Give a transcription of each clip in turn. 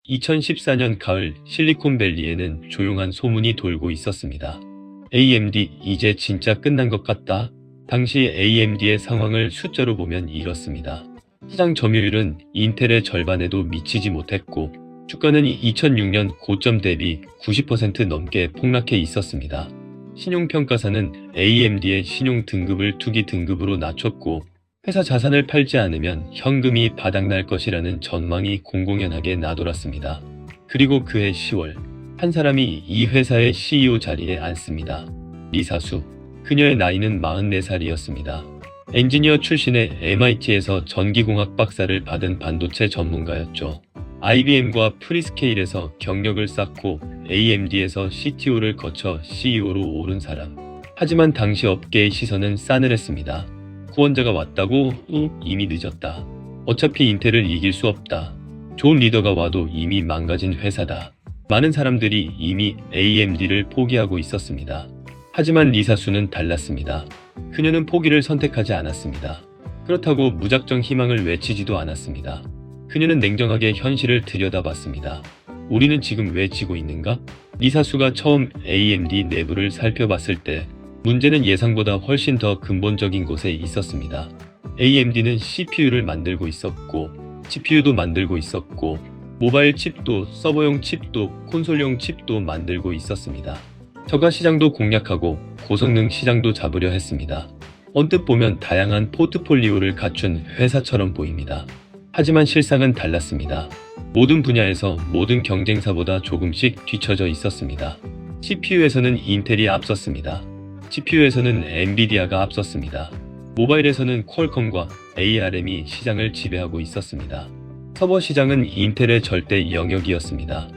2014년 가을 실리콘밸리에는 조용한 소문이 돌고 있었습니다. AMD 이제 진짜 끝난 것 같다. 당시 AMD의 상황을 숫자로 보면 이렇습니다. 시장 점유율은 인텔의 절반에도 미치지 못했고 주가는 2006년 고점 대비 90% 넘게 폭락해 있었습니다. 신용평가사는 AMD의 신용 등급을 투기 등급으로 낮췄고 회사 자산을 팔지 않으면 현금이 바닥날 것이라는 전망이 공공연하게 나돌았습니다. 그리고 그해 10월 한 사람이 이 회사의 CEO 자리에 앉습니다. 리사수. 그녀의 나이는 44살이었습니다. 엔지니어 출신의 MIT에서 전기공학 박사를 받은 반도체 전문가였죠. IBM과 프리스케일에서 경력을 쌓고 AMD에서 CTO를 거쳐 CEO로 오른 사람. 하지만 당시 업계의 시선은 싸늘했습니다. 후원자가 왔다고? 이미 늦었다. 어차피 인텔을 이길 수 없다. 좋은 리더가 와도 이미 망가진 회사다. 많은 사람들이 이미 AMD를 포기하고 있었습니다. 하지만 리사수는 달랐습니다. 그녀는 포기를 선택하지 않았습니다. 그렇다고 무작정 희망을 외치지도 않았습니다. 그녀는 냉정하게 현실을 들여다봤습니다. 우리는 지금 왜 지고 있는가? 리사수가 처음 AMD 내부를 살펴봤을 때 문제는 예상보다 훨씬 더 근본적인 곳에 있었습니다. AMD는 CPU를 만들고 있었고 GPU도 만들고 있었고 모바일 칩도 서버용 칩도 콘솔용 칩도 만들고 있었습니다. 저가 시장도 공략하고 고성능 시장도 잡으려 했습니다. 언뜻 보면 다양한 포트폴리오를 갖춘 회사처럼 보입니다. 하지만 실상은 달랐습니다. 모든 분야에서 모든 경쟁사보다 조금씩 뒤처져 있었습니다. CPU에서는 인텔이 앞섰습니다. GPU에서는 엔비디아가 앞섰습니다. 모바일에서는 퀄컴과 ARM이 시장을 지배하고 있었습니다. 서버 시장은 인텔의 절대 영역이었습니다.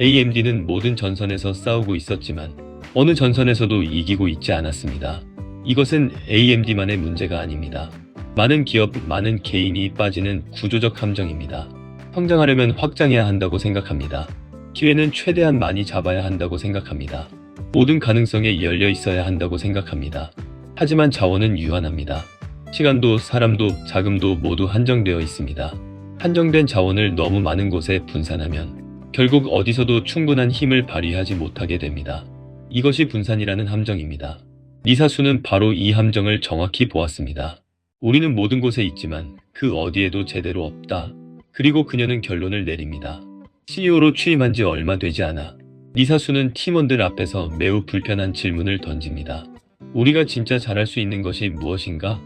AMD는 모든 전선에서 싸우고 있었지만 어느 전선에서도 이기고 있지 않았습니다. 이것은 AMD만의 문제가 아닙니다. 많은 기업, 많은 개인이 빠지는 구조적 함정입니다. 성장하려면 확장해야 한다고 생각합니다. 기회는 최대한 많이 잡아야 한다고 생각합니다. 모든 가능성에 열려 있어야 한다고 생각합니다. 하지만 자원은 유한합니다. 시간도 사람도 자금도 모두 한정되어 있습니다. 한정된 자원을 너무 많은 곳에 분산하면 결국 어디서도 충분한 힘을 발휘하지 못하게 됩니다. 이것이 분산이라는 함정입니다. 리사수는 바로 이 함정을 정확히 보았습니다. 우리는 모든 곳에 있지만 그 어디에도 제대로 없다. 그리고 그녀는 결론을 내립니다. CEO로 취임한 지 얼마 되지 않아 리사수는 팀원들 앞에서 매우 불편한 질문을 던집니다. 우리가 진짜 잘할 수 있는 것이 무엇인가?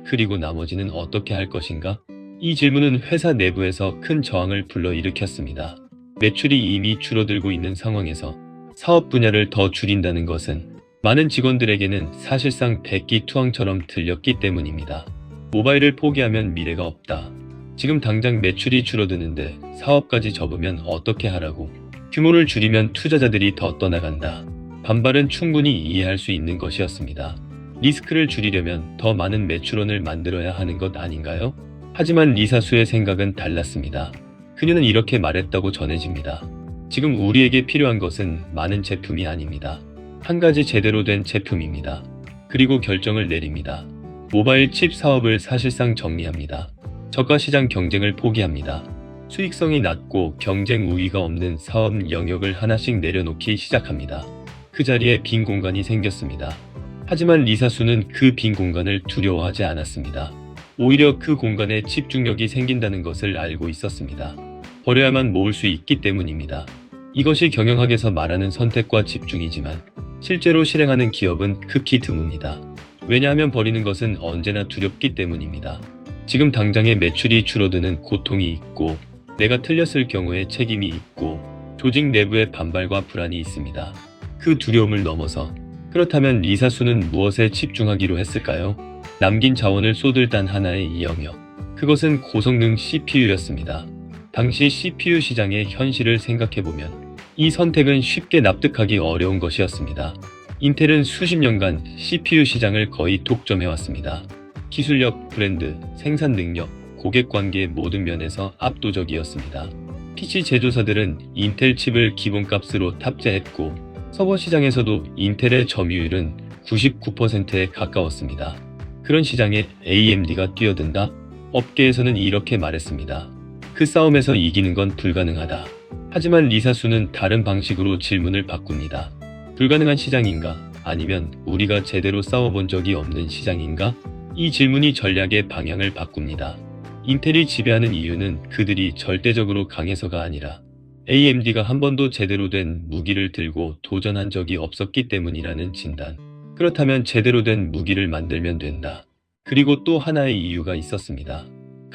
그리고 나머지는 어떻게 할 것인가? 이 질문은 회사 내부에서 큰 저항을 불러일으켰습니다. 매출이 이미 줄어들고 있는 상황에서 사업 분야를 더 줄인다는 것은 많은 직원들에게는 사실상 백기투항처럼 들렸기 때문입니다. 모바일을 포기하면 미래가 없다. 지금 당장 매출이 줄어드는데 사업까지 접으면 어떻게 하라고? 규모를 줄이면 투자자들이 더 떠나간다. 반발은 충분히 이해할 수 있는 것이었습니다. 리스크를 줄이려면 더 많은 매출원을 만들어야 하는 것 아닌가요? 하지만 리사수의 생각은 달랐습니다. 그녀는 이렇게 말했다고 전해집니다. 지금 우리에게 필요한 것은 많은 제품이 아닙니다. 한 가지 제대로 된 제품입니다. 그리고 결정을 내립니다. 모바일 칩 사업을 사실상 정리합니다. 저가 시장 경쟁을 포기합니다. 수익성이 낮고 경쟁 우위가 없는 사업 영역을 하나씩 내려놓기 시작합니다. 그 자리에 빈 공간이 생겼습니다. 하지만 리사수는 그 빈 공간을 두려워하지 않았습니다. 오히려 그 공간에 집중력이 생긴다는 것을 알고 있었습니다. 버려야만 모을 수 있기 때문입니다. 이것이 경영학에서 말하는 선택과 집중이지만 실제로 실행하는 기업은 극히 드뭅니다. 왜냐하면 버리는 것은 언제나 두렵기 때문입니다. 지금 당장의 매출이 줄어드는 고통이 있고 내가 틀렸을 경우에 책임이 있고 조직 내부의 반발과 불안이 있습니다. 그 두려움을 넘어서 그렇다면 리사수는 무엇에 집중하기로 했을까요? 남긴 자원을 쏟을 단 하나의 영역. 그것은 고성능 CPU였습니다. 당시 CPU 시장의 현실을 생각해보면 이 선택은 쉽게 납득하기 어려운 것이었습니다. 인텔은 수십 년간 CPU 시장을 거의 독점해왔습니다. 기술력, 브랜드, 생산 능력, 고객관계 모든 면에서 압도적이었습니다. PC 제조사들은 인텔 칩을 기본값으로 탑재했고 서버 시장에서도 인텔의 점유율은 99%에 가까웠습니다. 그런 시장에 AMD가 뛰어든다? 업계에서는 이렇게 말했습니다. 그 싸움에서 이기는 건 불가능하다. 하지만 리사수는 다른 방식으로 질문을 바꿉니다. 불가능한 시장인가? 아니면 우리가 제대로 싸워본 적이 없는 시장인가? 이 질문이 전략의 방향을 바꿉니다. 인텔이 지배하는 이유는 그들이 절대적으로 강해서가 아니라 AMD가 한 번도 제대로 된 무기를 들고 도전한 적이 없었기 때문이라는 진단. 그렇다면 제대로 된 무기를 만들면 된다. 그리고 또 하나의 이유가 있었습니다.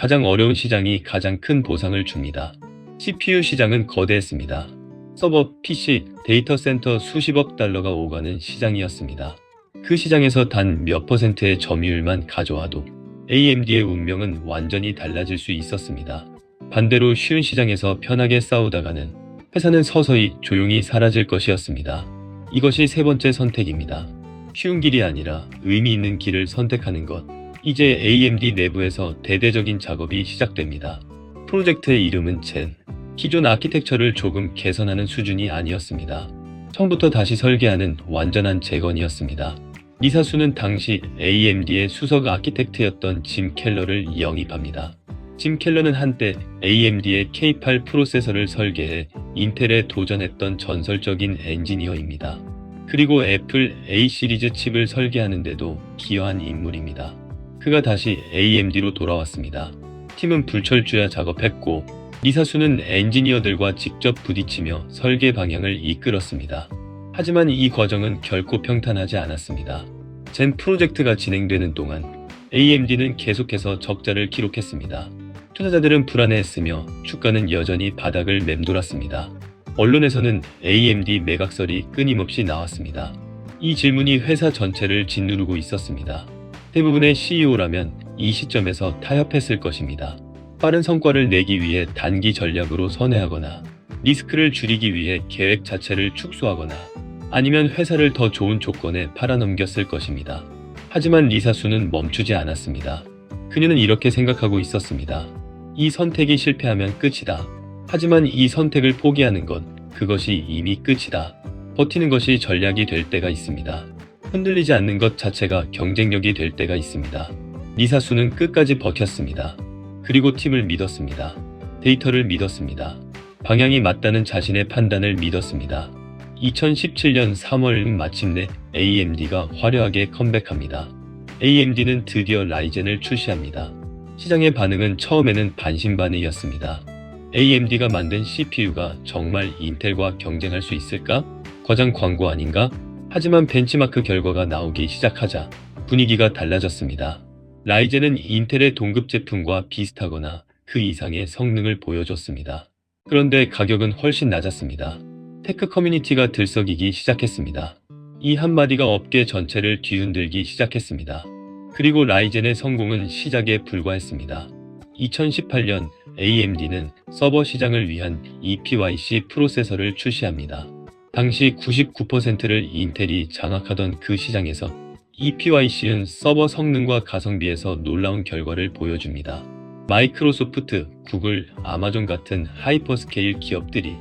가장 어려운 시장이 가장 큰 보상을 줍니다. CPU 시장은 거대했습니다. 서버, PC, 데이터 센터 수십억 달러가 오가는 시장이었습니다. 그 시장에서 단 몇 퍼센트의 점유율만 가져와도 AMD의 운명은 완전히 달라질 수 있었습니다. 반대로 쉬운 시장에서 편하게 싸우다가는 회사는 서서히 조용히 사라질 것이었습니다. 이것이 세 번째 선택입니다. 쉬운 길이 아니라 의미 있는 길을 선택하는 것. 이제 AMD 내부에서 대대적인 작업이 시작됩니다. 프로젝트의 이름은 젠. 기존 아키텍처를 조금 개선하는 수준이 아니었습니다. 처음부터 다시 설계하는 완전한 재건이었습니다. 리사수는 당시 AMD의 수석 아키텍트였던 짐 켈러를 영입합니다. 짐 켈러는 한때 AMD의 K8 프로세서를 설계해 인텔에 도전했던 전설적인 엔지니어입니다. 그리고 애플 A 시리즈 칩을 설계하는데도 기여한 인물입니다. 그가 다시 AMD로 돌아왔습니다. 팀은 불철주야 작업했고 리사수는 엔지니어들과 직접 부딪히며 설계 방향을 이끌었습니다. 하지만 이 과정은 결코 평탄하지 않았습니다. 젠 프로젝트가 진행되는 동안 AMD는 계속해서 적자를 기록했습니다. 투자자들은 불안해했으며 주가는 여전히 바닥을 맴돌았습니다. 언론에서는 AMD 매각설이 끊임없이 나왔습니다. 이 질문이 회사 전체를 짓누르고 있었습니다. 대부분의 CEO라면 이 시점에서 타협했을 것입니다. 빠른 성과를 내기 위해 단기 전략으로 선회하거나 리스크를 줄이기 위해 계획 자체를 축소하거나 아니면 회사를 더 좋은 조건에 팔아넘겼을 것입니다. 하지만 리사수는 멈추지 않았습니다. 그녀는 이렇게 생각하고 있었습니다. 이 선택이 실패하면 끝이다. 하지만 이 선택을 포기하는 것, 그것이 이미 끝이다. 버티는 것이 전략이 될 때가 있습니다. 흔들리지 않는 것 자체가 경쟁력이 될 때가 있습니다. 리사수는 끝까지 버텼습니다. 그리고 팀을 믿었습니다. 데이터를 믿었습니다. 방향이 맞다는 자신의 판단을 믿었습니다. 2017년 3월 마침내 AMD가 화려하게 컴백합니다. AMD는 드디어 라이젠을 출시합니다. 시장의 반응은 처음에는 반신반의였습니다. AMD가 만든 CPU가 정말 인텔과 경쟁할 수 있을까? 과장 광고 아닌가? 하지만 벤치마크 결과가 나오기 시작하자 분위기가 달라졌습니다. 라이젠은 인텔의 동급 제품과 비슷하거나 그 이상의 성능을 보여줬습니다. 그런데 가격은 훨씬 낮았습니다. 테크 커뮤니티가 들썩이기 시작했습니다. 이 한마디가 업계 전체를 뒤흔들기 시작했습니다. 그리고 라이젠의 성공은 시작에 불과했습니다. 2018년 AMD는 서버 시장을 위한 EPYC 프로세서를 출시합니다. 당시 99%를 인텔이 장악하던 그 시장에서 EPYC는 서버 성능과 가성비에서 놀라운 결과를 보여줍니다. 마이크로소프트, 구글, 아마존 같은 하이퍼스케일 기업들이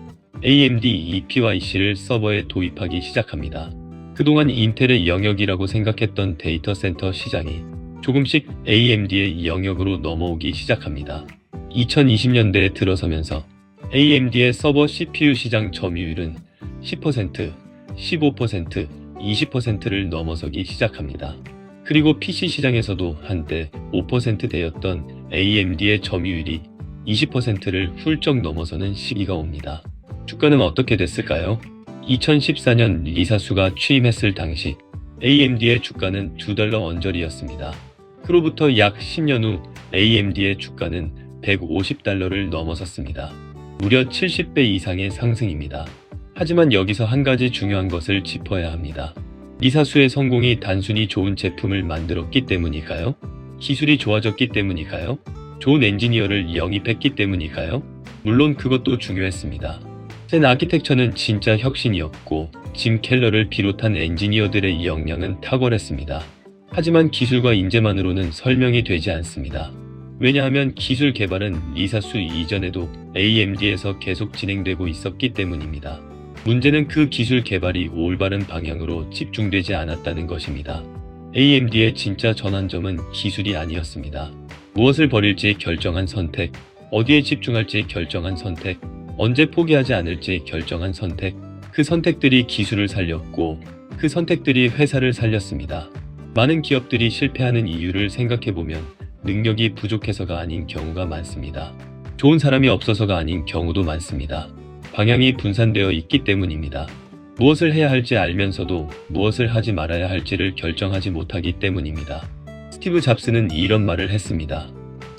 AMD EPYC를 서버에 도입하기 시작합니다. 그동안 인텔의 영역이라고 생각했던 데이터 센터 시장이 조금씩 AMD의 영역으로 넘어오기 시작합니다. 2020년대에 들어서면서 AMD의 서버 CPU 시장 점유율은 10%, 15%, 20%를 넘어서기 시작합니다. 그리고 PC 시장에서도 한때 5%대였던 AMD의 점유율이 20%를 훌쩍 넘어서는 시기가 옵니다. 주가는 어떻게 됐을까요? 2014년 리사수가 취임했을 당시 AMD의 주가는 $2 언저리였습니다. 그로부터 약 10년 후 AMD의 주가는 $150를 넘어섰습니다. 무려 70배 이상의 상승입니다. 하지만 여기서 한 가지 중요한 것을 짚어야 합니다. 리사수의 성공이 단순히 좋은 제품을 만들었기 때문일까요? 기술이 좋아졌기 때문일까요? 좋은 엔지니어를 영입했기 때문일까요? 물론 그것도 중요했습니다. 젠 아키텍처는 진짜 혁신이었고 짐 켈러를 비롯한 엔지니어들의 역량은 탁월했습니다. 하지만 기술과 인재만으로는 설명이 되지 않습니다. 왜냐하면 기술 개발은 리사수 이전에도 AMD에서 계속 진행되고 있었기 때문입니다. 문제는 그 기술 개발이 올바른 방향으로 집중되지 않았다는 것입니다. AMD의 진짜 전환점은 기술이 아니었습니다. 무엇을 버릴지 결정한 선택. 어디에 집중할지 결정한 선택, 언제 포기하지 않을지 결정한 선택, 그 선택들이 기술을 살렸고 그 선택들이 회사를 살렸습니다. 많은 기업들이 실패하는 이유를 생각해보면 능력이 부족해서가 아닌 경우가 많습니다. 좋은 사람이 없어서가 아닌 경우도 많습니다. 방향이 분산되어 있기 때문입니다. 무엇을 해야 할지 알면서도 무엇을 하지 말아야 할지를 결정하지 못하기 때문입니다. 스티브 잡스는 이런 말을 했습니다.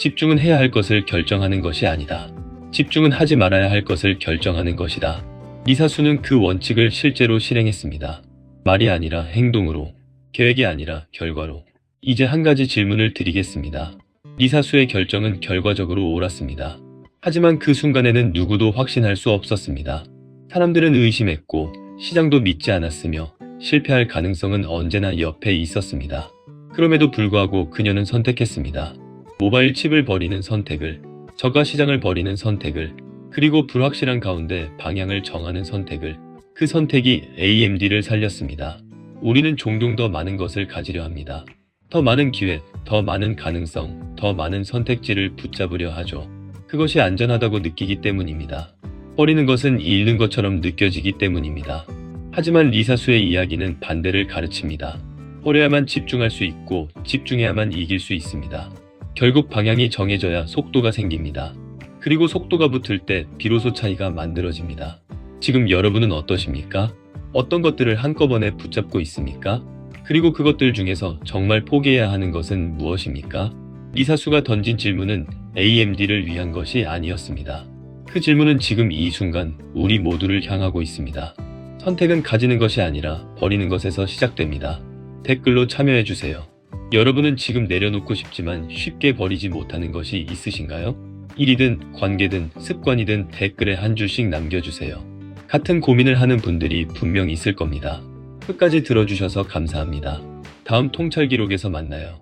집중은 해야 할 것을 결정하는 것이 아니다. 집중은 하지 말아야 할 것을 결정하는 것이다. 리사수는 그 원칙을 실제로 실행했습니다. 말이 아니라 행동으로, 계획이 아니라 결과로. 이제 한 가지 질문을 드리겠습니다. 리사수의 결정은 결과적으로 옳았습니다. 하지만 그 순간에는 누구도 확신할 수 없었습니다. 사람들은 의심했고 시장도 믿지 않았으며 실패할 가능성은 언제나 옆에 있었습니다. 그럼에도 불구하고 그녀는 선택했습니다. 모바일 칩을 버리는 선택을, 저가 시장을 버리는 선택을, 그리고 불확실한 가운데 방향을 정하는 선택을. 그 선택이 AMD를 살렸습니다. 우리는 종종 더 많은 것을 가지려 합니다. 더 많은 기회, 더 많은 가능성, 더 많은 선택지를 붙잡으려 하죠. 그것이 안전하다고 느끼기 때문입니다. 버리는 것은 잃는 것처럼 느껴지기 때문입니다. 하지만 리사수의 이야기는 반대를 가르칩니다. 버려야만 집중할 수 있고 집중해야만 이길 수 있습니다. 결국 방향이 정해져야 속도가 생깁니다. 그리고 속도가 붙을 때 비로소 차이가 만들어집니다. 지금 여러분은 어떠십니까? 어떤 것들을 한꺼번에 붙잡고 있습니까? 그리고 그것들 중에서 정말 포기해야 하는 것은 무엇입니까? 리사수가 던진 질문은 AMD를 위한 것이 아니었습니다. 그 질문은 지금 이 순간 우리 모두를 향하고 있습니다. 선택은 가지는 것이 아니라 버리는 것에서 시작됩니다. 댓글로 참여해주세요. 여러분은 지금 내려놓고 싶지만 쉽게 버리지 못하는 것이 있으신가요? 일이든 관계든 습관이든 댓글에 한 줄씩 남겨주세요. 같은 고민을 하는 분들이 분명 있을 겁니다. 끝까지 들어주셔서 감사합니다. 다음 통찰 기록에서 만나요.